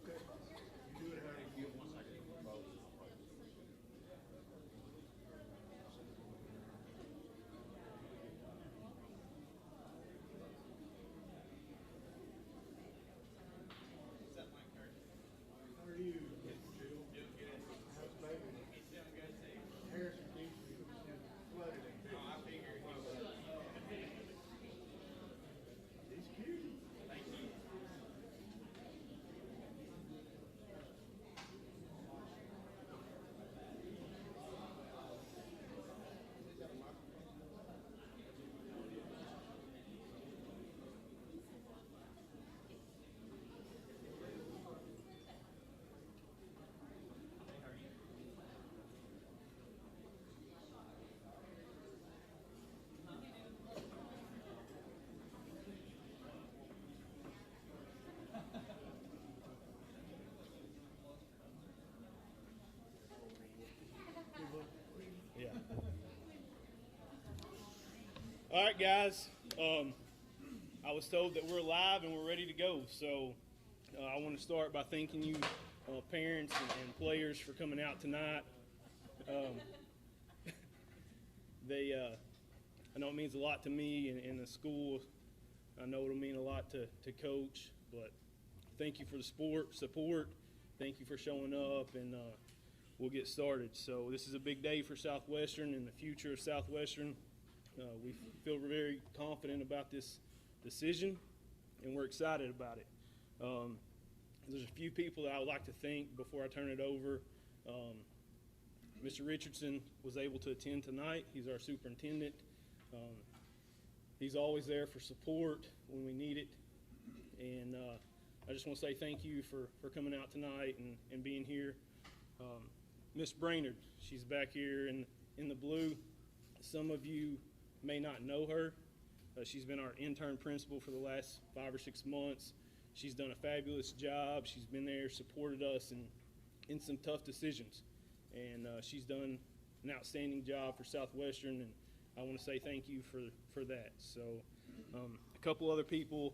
Okay. You do it how you get once I get the vote. How are you? Jill? How's the baby? Harrison keeps me flooded in fish. He's cute. Yeah. All right, guys. I was told that we're live and we're ready to go. So I want to start by thanking you, parents and players, for coming out tonight. I know it means a lot to me in the school. I know it'll mean a lot to Coach. But thank you for the support. Thank you for showing up, and we'll get started. So this is a big day for Southwestern and the future of Southwestern. We feel very confident about this decision, and we're excited about it. There's a few people that I would like to thank before I turn it over. Mr. Richardson was able to attend tonight. He's our superintendent. He's always there for support when we need it. And I just want to say thank you for coming out tonight and being here. Miss Brainerd, she's back here in the blue. Some of you may not know her. She's been our intern principal for the last 5 or 6 months. She's done a fabulous job. She's been there, supported us in some tough decisions. And she's done an outstanding job for Southwestern, and I want to say thank you for that. So a couple other people,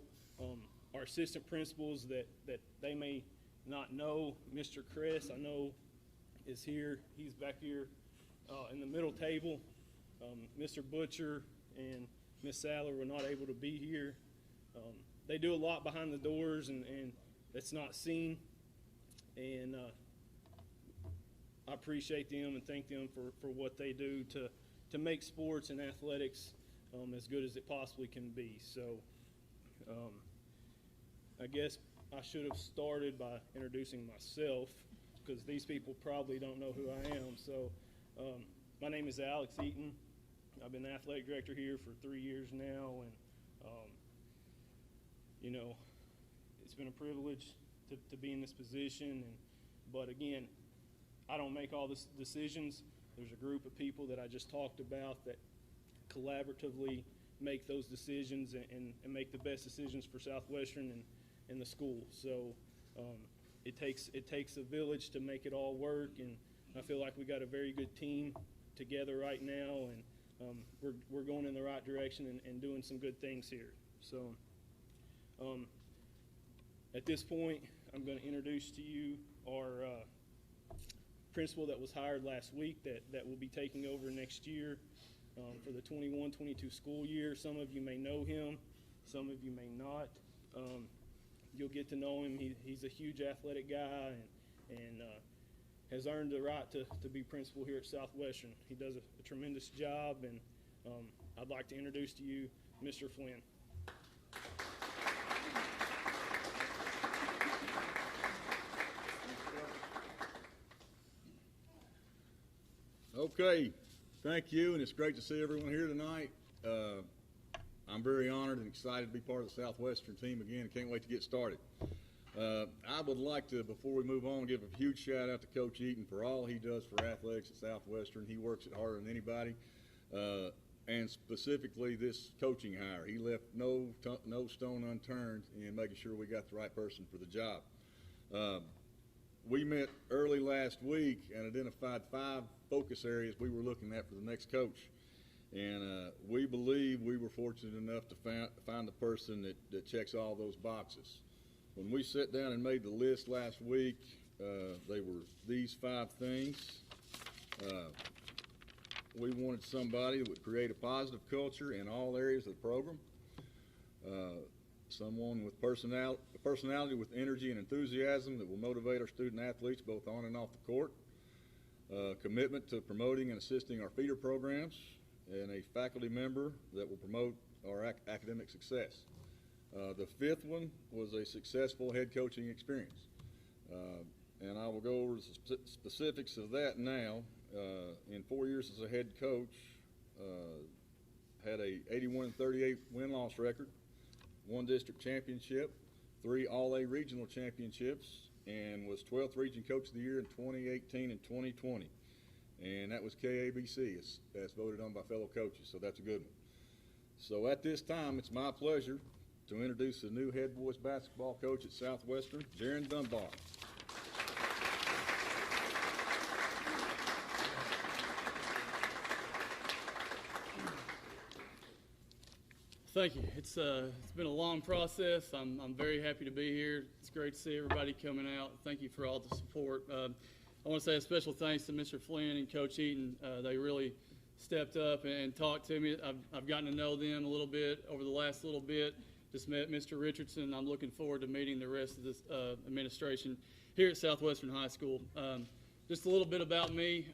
our assistant principals that they may not know. Mr. Chris, I know, is here. He's back here in the middle table. Mr. Butcher and Miss Sadler were not able to be here. They do a lot behind the doors, and that's not seen. And I appreciate them and thank them for what they do to make sports and athletics as good as it possibly can be. So I guess I should have started by introducing myself, because these people probably don't know who I am. So my name is Alex Eaton. I've been the athletic director here for 3 years now, and it's been a privilege to be in this position. But again, I don't make all the decisions. There's a group of people that I just talked about that collaboratively make those decisions and make the best decisions for Southwestern and the school. So it takes a village to make it all work, and I feel like we got a very good team together right now, and we're going in the right direction and doing some good things here. So at this point, I'm going to introduce to you our principal that was hired last week that will be taking over next year for the 21-22 school year. Some of you may know him, some of you may not. You'll get to know him. He's a huge athletic guy and has earned the right to be principal here at Southwestern. He does a tremendous job, and I'd like to introduce to you Mr. Flynn. Okay, thank you, and it's great to see everyone here tonight. I'm very honored and excited to be part of the Southwestern team again, and can't wait to get started. I would like to, before we move on, give a huge shout out to Coach Eaton for all he does for athletics at Southwestern. He works it harder than anybody, and specifically this coaching hire. He left no stone unturned in making sure we got the right person for the job. We met early last week and identified 5 focus areas we were looking at for the next coach. And we believe we were fortunate enough to find the person that checks all those boxes. when we sat down and made the list last week, they were these 5 things. We wanted somebody that would create a positive culture in all areas of the program. Someone with personality with energy and enthusiasm that will motivate our student athletes both on and off the court. Commitment to promoting and assisting our feeder programs, and a faculty member that will promote our academic success. The 5th one was a successful head coaching experience. And I will go over the specifics of that now. In 4 years as a head coach, had a 81-38 win-loss record, 1 district championship, 3 All-A regional championships, and was 12th Region Coach of the Year in 2018 and 2020. And that was KABC as voted on by fellow coaches, so that's a good one. So at this time, it's my pleasure to introduce the new head boys basketball coach at Southwestern, Jaron Dunbar. Thank you. It's been a long process. I'm very happy to be here. It's great to see everybody coming out. Thank you for all the support. I want to say a special thanks to Mr. Flynn and Coach Eaton. They really stepped up and talked to me. I've gotten to know them a little bit over the last little bit. Just met Mr. Richardson. I'm looking forward to meeting the rest of this administration here at Southwestern High School. Just a little bit about me.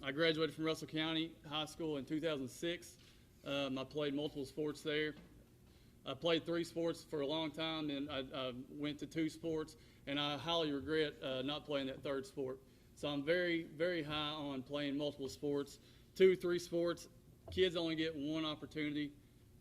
I graduated from Russell County High School in 2006. I played multiple sports there. I played 3 sports for a long time, and I went to 2 sports, and I highly regret not playing that 3rd sport. So I'm very, very high on playing multiple sports. 2, 3 sports, kids only get 1 opportunity,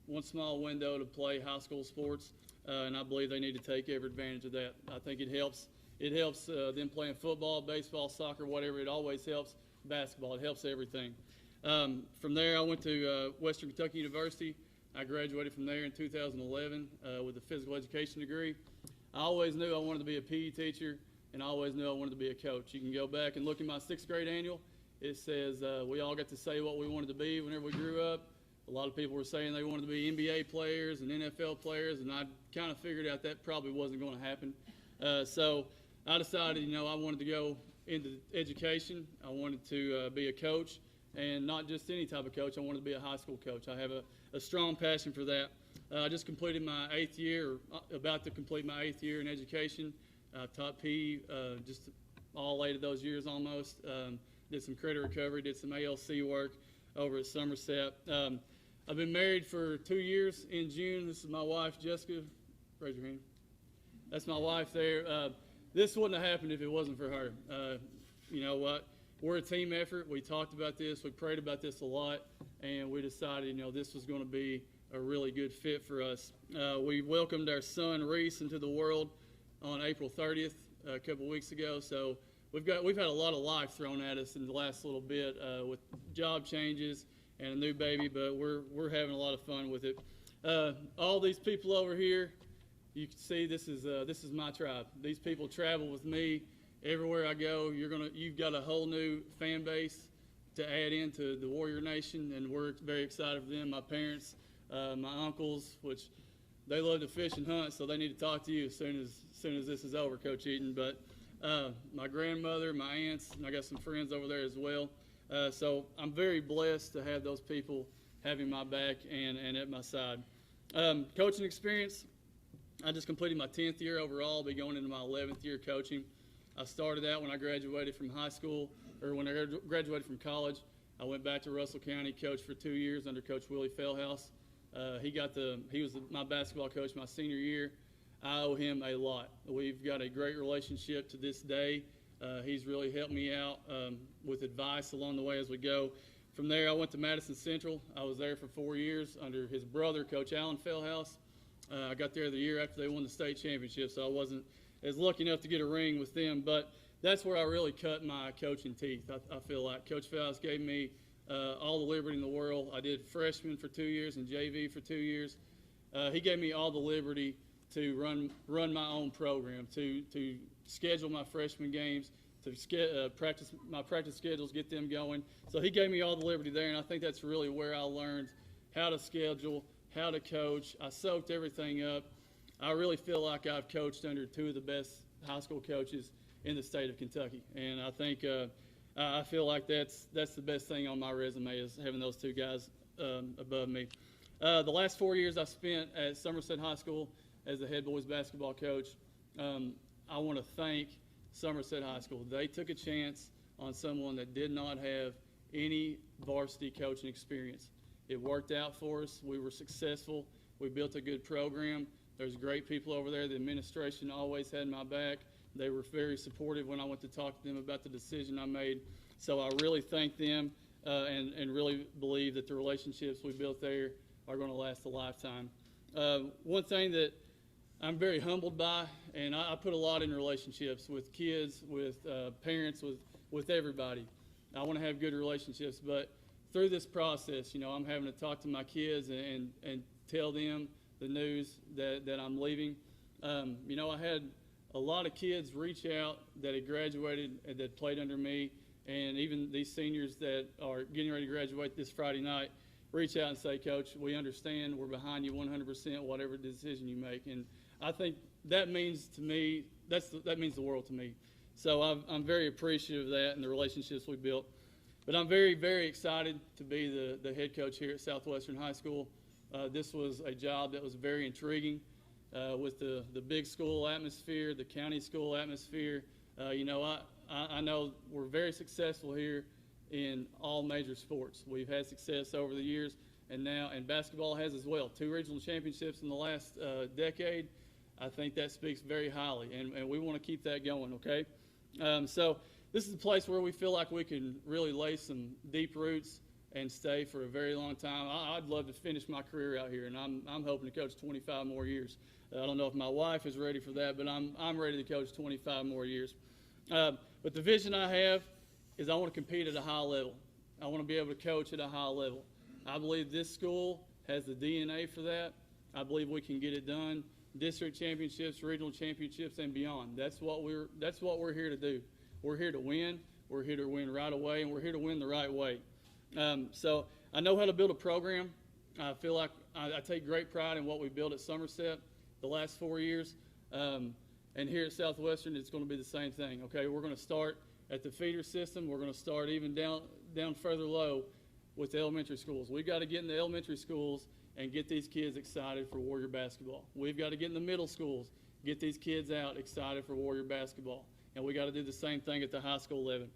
1 small window to play high school sports, and I believe they need to take every advantage of that. I think it helps them playing football, baseball, soccer, whatever. It always helps basketball. It helps everything. From there, I went to Western Kentucky University. I graduated from there in 2011 with a physical education degree. I always knew I wanted to be a PE teacher, and I always knew I wanted to be a coach. You can go back and look at my 6th grade annual. It says we all got to say what we wanted to be whenever we grew up. A lot of people were saying they wanted to be NBA players and NFL players, and I kind of figured out that probably wasn't going to happen. So I decided, I wanted to go into education. I wanted to be a coach. And not just any type of coach. I wanted to be a high school coach. I have a strong passion for that. I just completed my 8th year, or about to complete my 8th year in education. I taught PE just all 8 of those years almost. Did some credit recovery, did some ALC work over at Somerset. I've been married for 2 years in June. This is my wife, Jessica. Raise your hand. That's my wife there. This wouldn't have happened if it wasn't for her. You know what? We're a team effort. We talked about this. We prayed about this a lot, and we decided, this was going to be a really good fit for us. We welcomed our son Reese into the world on April 30th, a couple of weeks ago. So we've had a lot of life thrown at us in the last little bit with job changes and a new baby, but we're having a lot of fun with it. All these people over here, you can see this is my tribe. These people travel with me. Everywhere I go, you've got a whole new fan base to add into the Warrior Nation, and we're very excited for them. My parents, my uncles, which they love to fish and hunt, so they need to talk to you as soon as this is over, Coach Eaton. But my grandmother, my aunts, and I got some friends over there as well. So I'm very blessed to have those people having my back and at my side. Coaching experience, I just completed my 10th year overall. I'll be going into my 11th year coaching. I started out when I graduated from high school, or when I graduated from college. I went back to Russell County, coached for 2 years under Coach Willie Fellhouse. He was my basketball coach my senior year. I owe him a lot. We've got a great relationship to this day. He's really helped me out with advice along the way as we go. From there, I went to Madison Central. I was there for 4 years under his brother, Coach Alan Fellhouse. I got there the year after they won the state championship, so I wasn't as lucky enough to get a ring with them, but that's where I really cut my coaching teeth. I feel like Coach Fellhouse gave me all the liberty in the world. I did freshman for 2 years and JV for 2 years. He gave me all the liberty to run my own program, to schedule my freshman games, to practice schedules, get them going. So he gave me all the liberty there, and I think that's really where I learned how to schedule, how to coach. I soaked everything up. I really feel like I've coached under two of the best high school coaches in the state of Kentucky, and I think I feel like that's the best thing on my resume is having those two guys above me. The last 4 years I spent at Somerset High School as the head boys basketball coach. I want to thank Somerset High School. They took a chance on someone that did not have any varsity coaching experience. It worked out for us. We were successful. We built a good program. There's great people over there. The administration always had my back. They were very supportive when I went to talk to them about the decision I made. So I really thank them and really believe that the relationships we built there are going to last a lifetime. One thing that I'm very humbled by, and I put a lot in relationships with kids, with parents, with everybody. I want to have good relationships, but through this process, I'm having to talk to my kids and tell them the news that I'm leaving. I had a lot of kids reach out that had graduated and that played under me, and even these seniors that are getting ready to graduate this Friday night reach out and say, Coach, we understand, we're behind you 100%, whatever decision you make. And I think that means to me, that means the world to me. So I'm very appreciative of that and the relationships we built. But I'm very, very excited to be the head coach here at Southwestern High School. This was a job that was very intriguing with the big school atmosphere, the county school atmosphere. I know we're very successful here in all major sports. We've had success over the years, and basketball has as well. 2 regional championships in the last decade. I think that speaks very highly, and we want to keep that going, okay? So this is a place where we feel like we can really lay some deep roots and stay for a very long time. I'd love to finish my career out here, and I'm hoping to coach 25 more years. I don't know if my wife is ready for that, but I'm ready to coach 25 more years. But the vision I have is I want to compete at a high level. I want to be able to coach at a high level. I believe this school has the DNA for that. I believe we can get it done. District championships, regional championships, and beyond. That's what we're here to do. We're here to win. We're here to win right away, and we're here to win the right way. So I know how to build a program. I feel like I take great pride in what we built at Somerset the last 4 years. And here at Southwestern, it's going to be the same thing. Okay, we're going to start at the feeder system. We're going to start even down further low with the elementary schools. We've got to get in the elementary schools and get these kids excited for Warrior basketball. We've got to get in the middle schools, get these kids out excited for Warrior basketball. And we got to do the same thing at the high school level.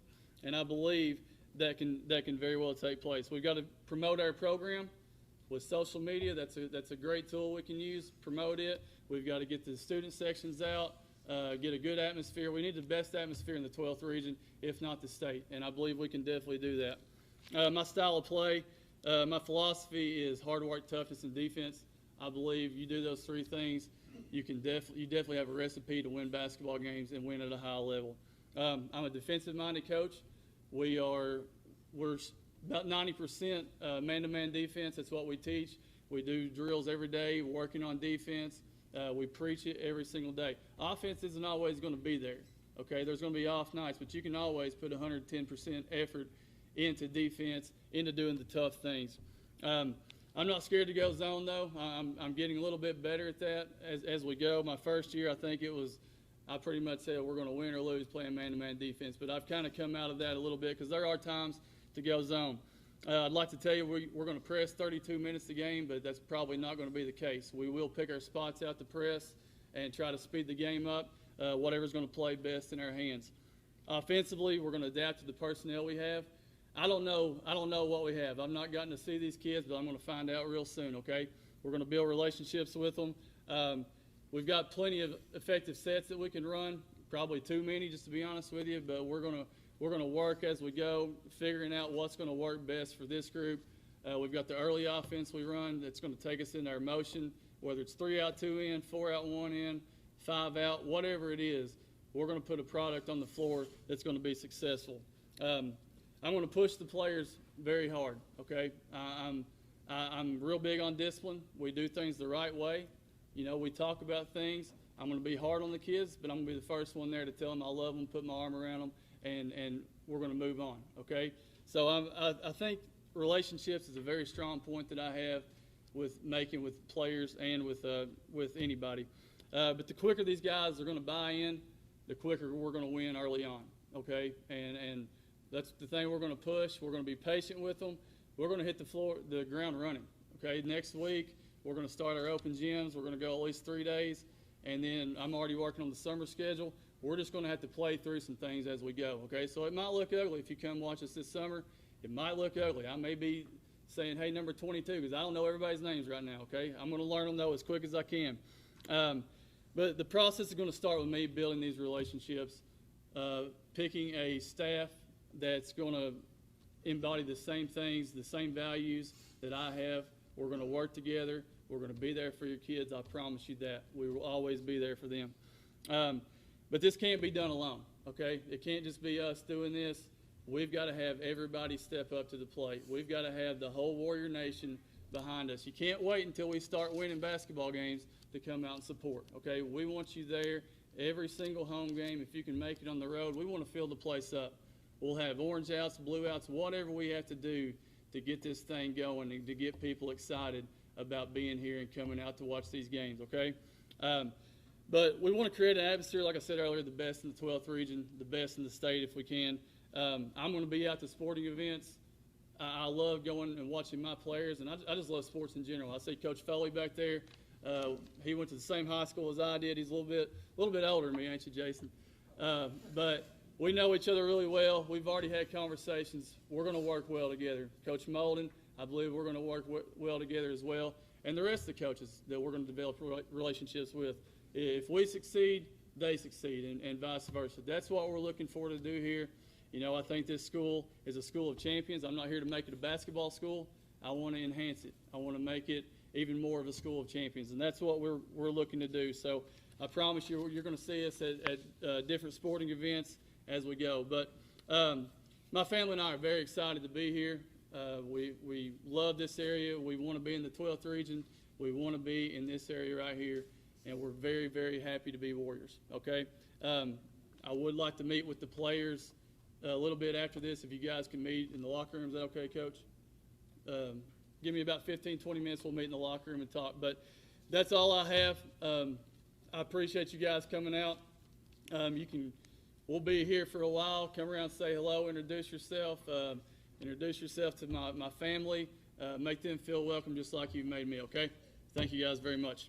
And I believe that can very well take place. We've got to promote our program with social media. That's a great tool we can use, promote it. We've got to get the student sections out, get a good atmosphere. We need the best atmosphere in the 12th region, if not the state. And I believe we can definitely do that. My style of play, my philosophy is hard work, toughness, and defense. I believe you do those 3 things, you definitely have a recipe to win basketball games and win at a high level. I'm a defensive-minded coach. We're about 90% man-to-man defense. That's what we teach. We do drills every day, working on defense. We preach it every single day. Offense isn't always going to be there. Okay, there's going to be off nights, but you can always put 110% effort into defense, into doing the tough things. I'm not scared to go zone, though. I'm getting a little bit better at that as we go. My first year, I pretty much said we're going to win or lose playing man-to-man defense, but I've kind of come out of that a little bit because there are times to go zone. I'd like to tell you we're going to press 32 minutes a game, but that's probably not going to be the case. We will pick our spots out to press and try to speed the game up, whatever's going to play best in our hands. Offensively, we're going to adapt to the personnel we have. I don't know what we have. I've not gotten to see these kids, but I'm going to find out real soon, okay? We're going to build relationships with them. We've got plenty of effective sets that we can run, probably too many, just to be honest with you, but we're going to work as we go, figuring out what's going to work best for this group. We've got the early offense we run that's going to take us into our motion, whether it's 3 out, 2 in, 4 out, 1 in, 5 out, whatever it is. We're going to put a product on the floor that's going to be successful. I'm going to push the players very hard, okay? I'm real big on discipline. We do things the right way. We talk about things. I'm going to be hard on the kids, but I'm going to be the first one there to tell them I love them, put my arm around them, and we're going to move on, okay? So I think relationships is a very strong point that I have with making with players and with anybody. But the quicker these guys are going to buy in, the quicker we're going to win early on, okay? And that's the thing we're going to push. We're going to be patient with them. We're going to hit the ground running, okay? Next week, we're going to start our open gyms. We're going to go at least 3 days, and then I'm already working on the summer schedule. We're just going to have to play through some things as we go, okay? So it might look ugly if you come watch us this summer. It might look ugly. I may be saying, hey, number 22, because I don't know everybody's names right now, okay? I'm going to learn them, though, as quick as I can. But the process is going to start with me building these relationships, picking a staff that's going to embody the same things, the same values that I have. We're going to work together. We're going to be there for your kids. I promise you that. We will always be there for them. But this can't be done alone, okay? It can't just be us doing this. We've got to have everybody step up to the plate. We've got to have the whole Warrior Nation behind us. You can't wait until we start winning basketball games to come out and support, okay? We want you there every single home game. If you can make it on the road, we want to fill the place up. We'll have orange outs, blue outs, whatever we have to do to get this thing going and to get people excited about being here and coming out to watch these games, okay? But we want to create an atmosphere, like I said earlier, the best in the 12th region, the best in the state if we can. I'm going to be out to sporting events. I love going and watching my players, and I just love sports in general. I see Coach Foley back there. He went to the same high school as I did. He's a little bit older than me, ain't you, Jason? But we know each other really well. We've already had conversations. We're going to work well together. Coach Molden, I believe we're going to work well together as well, and the rest of the coaches that we're going to develop relationships with. If we succeed, they succeed, and vice versa. That's what we're looking for to do here. You know, I think this school is a school of champions. I'm not here to make it a basketball school. I want to enhance it. I want to make it even more of a school of champions, and that's what we're looking to do. So I promise you, you're going to see us at different sporting events as we go. But my family and I are very excited to be here. We love this area. We want to be in the 12th region. We want to be in this area right here, and we're very, very happy to be Warriors, okay? I would like to meet with the players a little bit after this. If you guys can meet in the locker room, is that okay, Coach? Give me about 15, 20 minutes. We'll meet in the locker room and talk. But that's all I have. I appreciate you guys coming out. We'll be here for a while. Come around, say hello, introduce yourself to my family. Make them feel welcome just like you made me, okay? Thank you guys very much.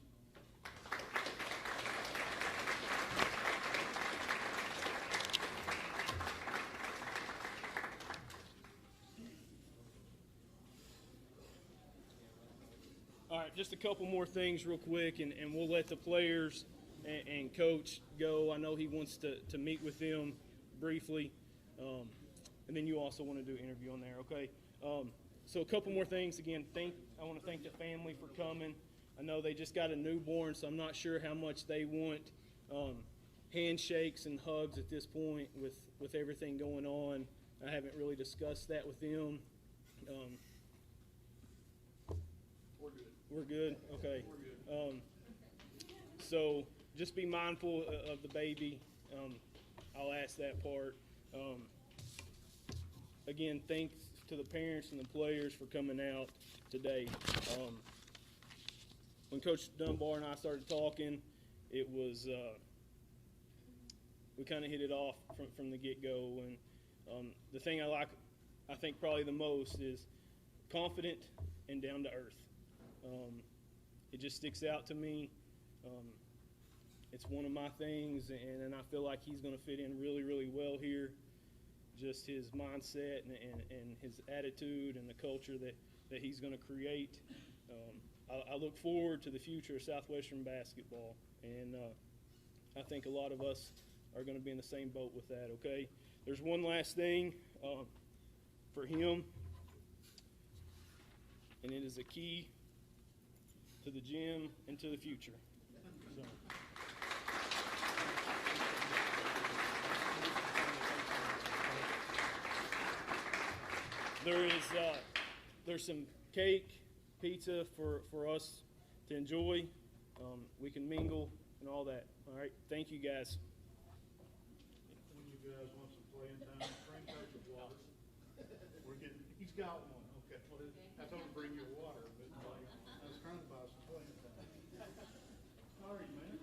All right, just a couple more things real quick, and we'll let the players and Coach go. I know he wants to meet with them briefly, and then you also want to do an interview on there, okay? So a couple more things. Again, I want to thank the family for coming. I know they just got a newborn, so I'm not sure how much they want handshakes and hugs at this point with everything going on. I haven't really discussed that with them. We're good? Okay. We're good. So just be mindful of the baby. I'll ask that part. Again, thanks to the parents and the players for coming out today. When Coach Dunbar and I started talking, it was we kind of hit it off from the get-go. And the thing I think probably the most is confident and down to earth. It just sticks out to me. It's one of my things, and I feel like he's going to fit in really, really well here. Just his mindset and his attitude and the culture that he's going to create. I look forward to the future of Southwestern basketball, and I think a lot of us are going to be in the same boat with that, okay? There's one last thing for him, and it is a key to the gym and to the future. So. There's some cake, pizza for us to enjoy. We can mingle and all that. All right, thank you guys. When you guys want some playing time, bring Coach of water. He's got one. Okay. Well, I told him to bring you water, but I was trying to buy some playing time. Sorry, man.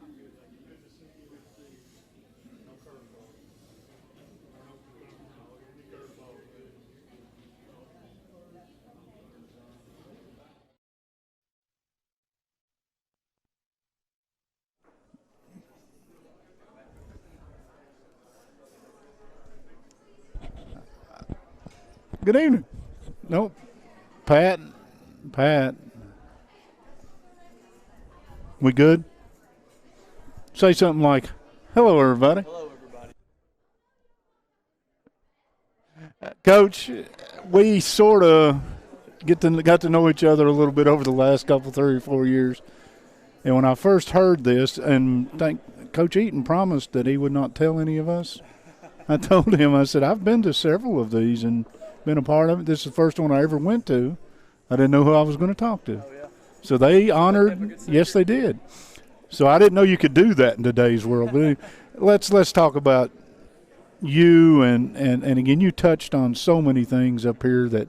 Good evening. Nope. Pat. We good? Say something like, hello, everybody. Hello, everybody. Coach, we sort of got to know each other a little bit over the last 3 or 4 years. And when I first heard this, and Coach Eaton promised that he would not tell any of us, I told him, I said, I've been to several of these and been a part of it. This is the first one I ever went to. I didn't know who I was going to talk to. Oh, yeah. So they honored, yes, they did. So I didn't know you could do that in today's world. But let's talk about you and again, you touched on so many things up here that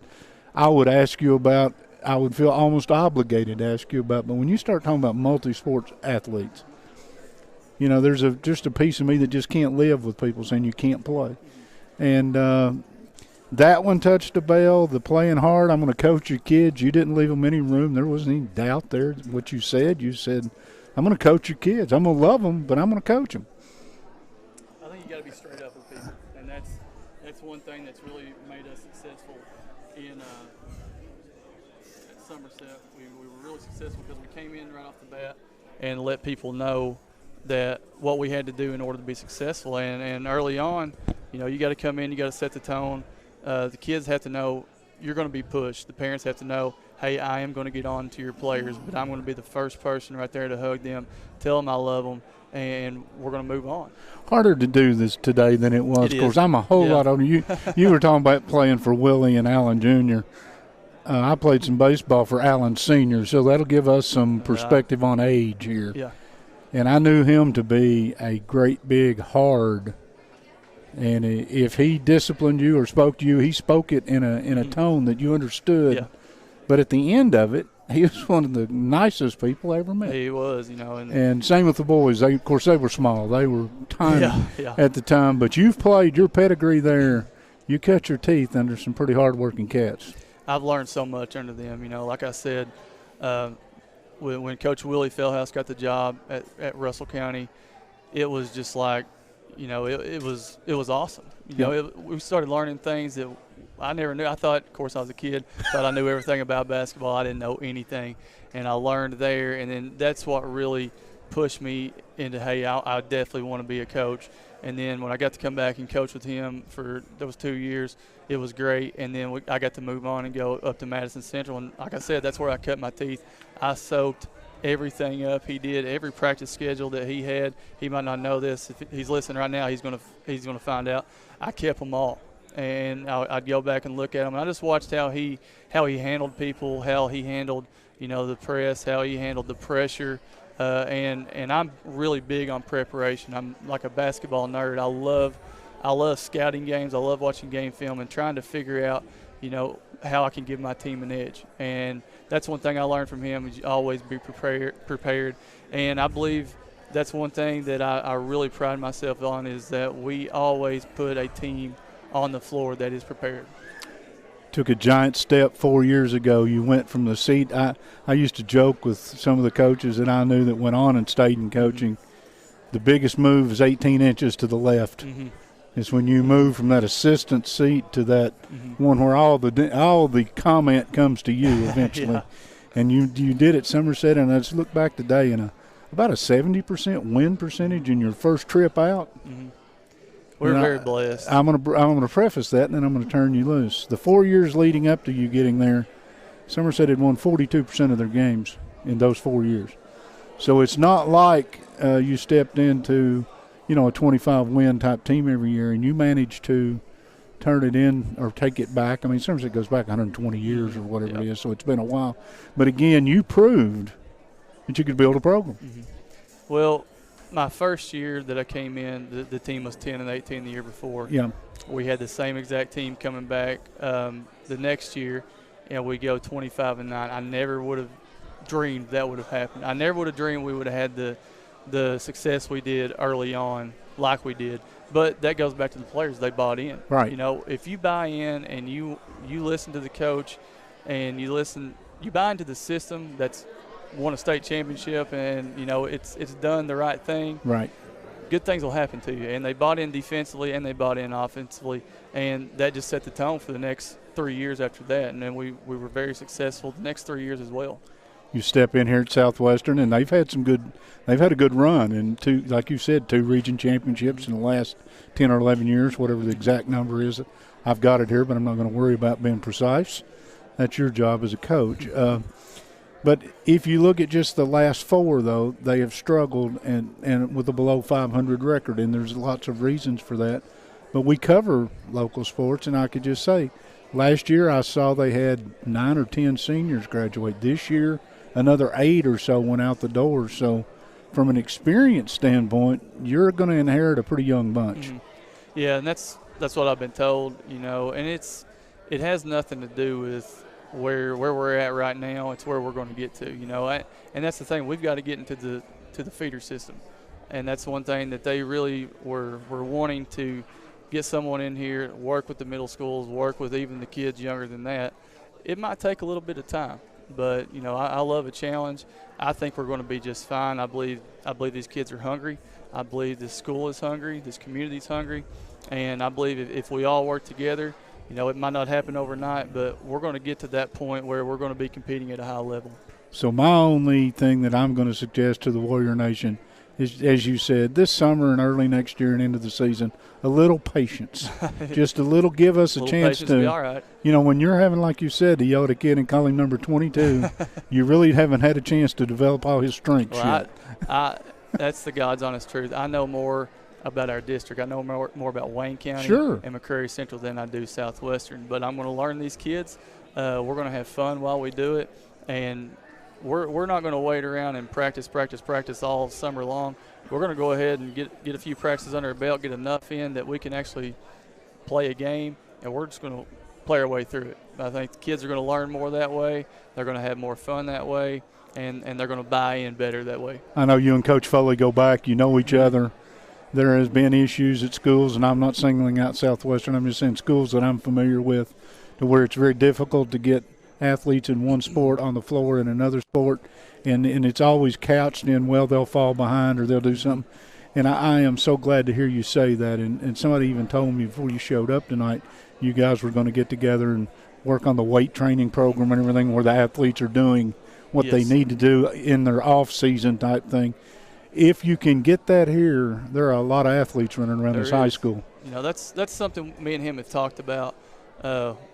I would ask you about. I would feel almost obligated to ask you about. But when you start talking about multi-sports athletes, you know, there's just a piece of me that just can't live with people saying you can't play. And that one touched a bell, the playing hard. I'm going to coach your kids. You didn't leave them any room. There wasn't any doubt there. What you said, I'm going to coach your kids. I'm going to love them, but I'm going to coach them. I think you got to be straight up with people, and that's one thing that's really made us successful in at Somerset. We were really successful because we came in right off the bat and let people know that what we had to do in order to be successful. And early on, you know, you got to come in, you got to set the tone. The kids have to know you're going to be pushed. The parents have to know, hey, I am going to get on to your players, but I'm going to be the first person right there to hug them, tell them I love them, and we're going to move on. Harder to do this today than it was. Of course, I'm a whole lot older. You were talking about playing for Willie and Allen Jr. I played some baseball for Allen Sr., so that'll give us some perspective on age here. Yeah. And I knew him to be a great big hard. And if he disciplined you or spoke to you, he spoke it in a tone that you understood. Yeah. But at the end of it, he was one of the nicest people I ever met. He was, you know. And same with the boys. Of course, they were small. They were tiny at the time. But you've played your pedigree there. You cut your teeth under some pretty hard-working cats. I've learned so much under them. You know, like I said, when Coach Willie Feldhouse got the job at Russell County, it was just like, you know, it was awesome. You know, we started learning things that I never knew. I thought, of course, I was a kid, thought I knew everything about basketball. I didn't know anything, and I learned there. And then that's what really pushed me into, hey, I definitely want to be a coach. And then when I got to come back and coach with him for those 2 years, it was great. And then I got to move on and go up to Madison Central. And like I said, that's where I cut my teeth. I soaked everything up. He did every practice schedule that he had. He might not know this. If he's listening right now, he's gonna find out. I kept them all, and I'd go back and look at them. And I just watched how he handled people, how he handled, you know, the press, how he handled the pressure. And I'm really big on preparation. I'm like a basketball nerd. I love scouting games. I love watching game film and trying to figure out, you know, how I can give my team an edge. And that's one thing I learned from him, is always be prepared. And I believe that's one thing that I really pride myself on, is that we always put a team on the floor that is prepared. Took a giant step 4 years ago. You went from the seat. I used to joke with some of the coaches that I knew that went on and stayed in coaching. The biggest move is 18 inches to the left. It's when you move from that assistant seat to that one where all the comment comes to you eventually. And you did it Somerset, and I just look back today, and about a 70% win percentage in your first trip out. We're very blessed. I'm gonna preface that, and then I'm gonna turn you loose. The 4 years leading up to you getting there, Somerset had won 42% of their games in those 4 years. So it's not like you stepped into, you know, a 25-win type team every year, and you managed to turn it in or take it back. I mean, Somerset goes back 120 years or whatever it is, so it's been a while. But again, you proved that you could build a program. Well, my first year that I came in, the team was 10-18 the year before. We had the same exact team coming back the next year, and we go 25-9. I never would have dreamed that would have happened. I never would have dreamed we would have had the success we did early on like we did. But that goes back to the players. They bought in. Right. You know, if you buy in and you listen to the coach and you buy into the system that's won a state championship, and, you know, it's done the right thing. Right. good things will happen to you. And they bought in defensively and they bought in offensively, and that just set the tone for the next 3 years after that. And then we were very successful the next 3 years as well. You step in here at Southwestern, and they've had a good run, and two, like you said, 2 region championships in the last 10 or 11 years, whatever the exact number is. I've got it here, but I'm not going to worry about being precise. That's your job as a coach. But if you look at just the last 4, though, they have struggled and with a below 500 record, and there's lots of reasons for that. But we cover local sports, and I could just say, last year I saw they had 9 or 10 seniors graduate. This year, another 8 or so went out the door. So from an experience standpoint, you're going to inherit a pretty young bunch. Mm-hmm. Yeah, and that's what I've been told, and it has nothing to do with where we're at right now. It's where we're going to get to, and that's the thing. We've got to get into the feeder system, and that's one thing that they really were wanting to get someone in here, work with the middle schools, work with even the kids younger than that. It might take a little bit of time, but I love a challenge. I think we're going to be just fine. I believe these kids are hungry. I believe this school is hungry. This community is hungry, and I believe if we all work together, it might not happen overnight, but we're going to get to that point where we're going to be competing at a high level. So my only thing that I'm going to suggest to the Warrior Nation is, as you said, this summer and early next year and into the season, a little patience. Just a little, give us a chance to. Be all right. When you're having, like you said, to yell at a kid and call him number 22, you really haven't had a chance to develop all his strengths well, yet. That's the God's honest truth. I know more about our district. I know more about Wayne County and McCreary Central than I do Southwestern. But I'm going to learn these kids. We're going to have fun while we do it, and we're not going to wait around and practice all summer long. We're going to go ahead and get a few practices under our belt, get enough in that we can actually play a game, and we're just going to play our way through it. I think the kids are going to learn more that way. They're going to have more fun that way, and they're going to buy in better that way. I know you and Coach Foley go back. You know each other. There has been issues at schools, and I'm not singling out Southwestern. I'm just saying schools that I'm familiar with, to where it's very difficult to get athletes in one sport on the floor in another sport, and it's always couched in, well, they'll fall behind or they'll do something. And I am so glad to hear you say that. And somebody even told me before you showed up tonight, you guys were going to get together and work on the weight training program and everything, where the athletes are doing what they need to do in their off-season type thing. If you can get that here, there are a lot of athletes running around this high school. That's something me and him have talked about.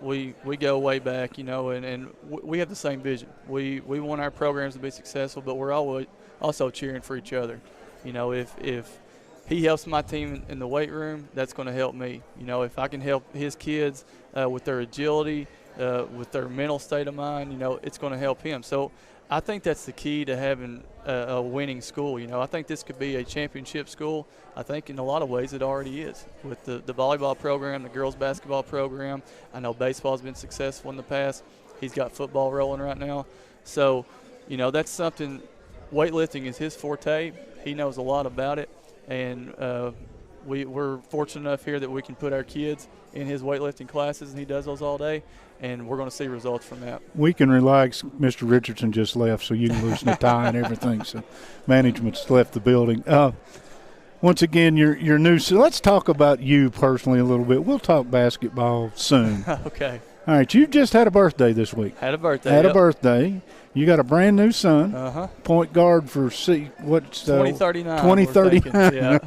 We go way back, and we have the same vision. We want our programs to be successful, but we're always also cheering for each other. If he helps my team in the weight room, that's going to help me. If I can help his kids with their agility, with their mental state of mind, it's going to help him. So I think that's the key to having a winning school. I think this could be a championship school. I think in a lot of ways it already is, with the volleyball program, the girls basketball program. I know baseball's been successful in the past. He's got football rolling right now. So, that's something. Weightlifting is his forte. He knows a lot about it, and we're fortunate enough here that we can put our kids in his weightlifting classes, and he does those all day, and we're going to see results from that. We can relax. Mr. Richardson just left, so you can loosen the tie and everything. So management's left the building. Once again, you're new. So let's talk about you personally a little bit. We'll talk basketball soon. Okay. All right. You've just had a birthday this week. Had a birthday. A birthday. You got a brand new son. Uh-huh. Point guard for 2039. 2039. Yeah.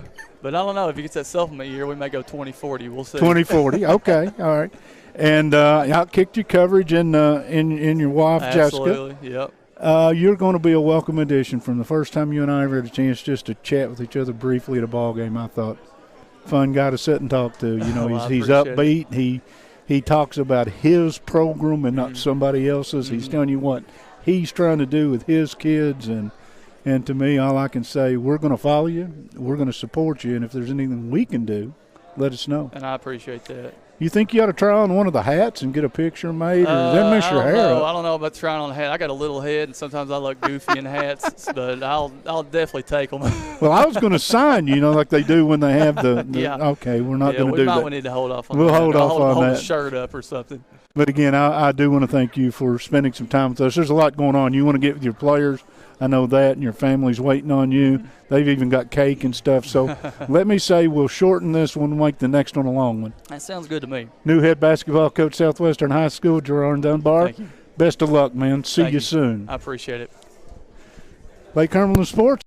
But I don't know. If he gets that supplement year, we may go 2040. We'll see. 2040. Okay. All right. And outkicked your coverage in your wife, Absolutely. Jessica. Yep. You're going to be a welcome addition. From the first time you and I ever had a chance just to chat with each other briefly at a ball game, I thought, fun guy to sit and talk to. He's upbeat. He talks about his program and not somebody else's. He's telling you what he's trying to do with his kids. And to me, all I can say, we're going to follow you. We're going to support you. And if there's anything we can do, let us know. And I appreciate that. You think you ought to try on one of the hats and get a picture made, or then mess your hair up? I don't know about trying on a hat. I got a little head, and sometimes I look goofy in hats, but I'll definitely take them. Well, I was going to sign you, like they do when they have the Yeah. Okay, we're not going to do that. We need to hold off on We'll that. hold off on hold that. the shirt up or something. But again, I do want to thank you for spending some time with us. There's a lot going on. You want to get with your players. I know that, and your family's waiting on you. They've even got cake and stuff. So let me say we'll shorten this one and make the next one a long one. That sounds good to me. New head basketball coach, Southwestern High School, Gerard Dunbar. Thank you. Best of luck, man. See Thank you you. soon. I appreciate it. Lake Cumberland Sports.